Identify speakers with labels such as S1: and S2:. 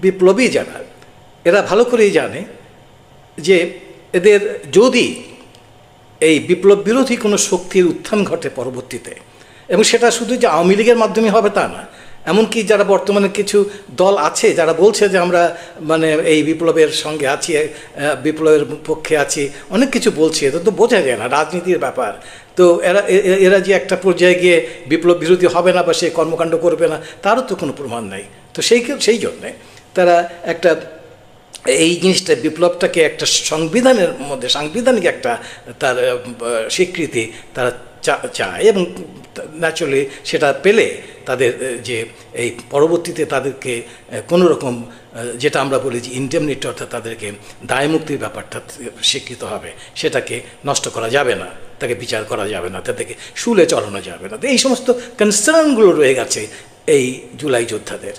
S1: বিপ্লবী যারা, এরা ভালো করেই জানে যে এদের যদি এই বিপ্লব বিরোধী কোনো শক্তির উত্থান ঘটে পরবর্তীতে, এবং সেটা শুধু যে আওয়ামী লীগের মাধ্যমে হবে তা না, এমনকি যারা বর্তমানে কিছু দল আছে যারা বলছে যে আমরা মানে এই বিপ্লবের সঙ্গে আছি, বিপ্লবের পক্ষে আছি, অনেক কিছু বলছে, এটা তো বোঝা যায় না, রাজনীতির ব্যাপার। তো এরা যে একটা পর্যায়ে গিয়ে বিপ্লব বিরোধী হবে না বা সে কর্মকাণ্ড করবে না, তারও তো কোনো প্রমাণ নাই। তো সেই জন্যে তারা একটা এই জিনিসটা, বিপ্লবটাকে একটা সংবিধানের মধ্যে, সাংবিধানিক একটা তার স্বীকৃতি তারা চায়, এবং ন্যাচুরালি সেটা পেলে তাদের যে এই পরবর্তীতে তাদেরকে কোনো রকম, যেটা আমরা বলি যে ইনডেমনিটি, অর্থাৎ তাদেরকে দায়মুক্তির ব্যাপারটা স্বীকৃত হবে, সেটাকে নষ্ট করা যাবে না, তাকে বিচার করা যাবে না, তাদেরকে শুলে চলানো যাবে না। তো এই সমস্ত কনসার্নগুলো রয়ে গেছে এই জুলাই যোদ্ধাদের।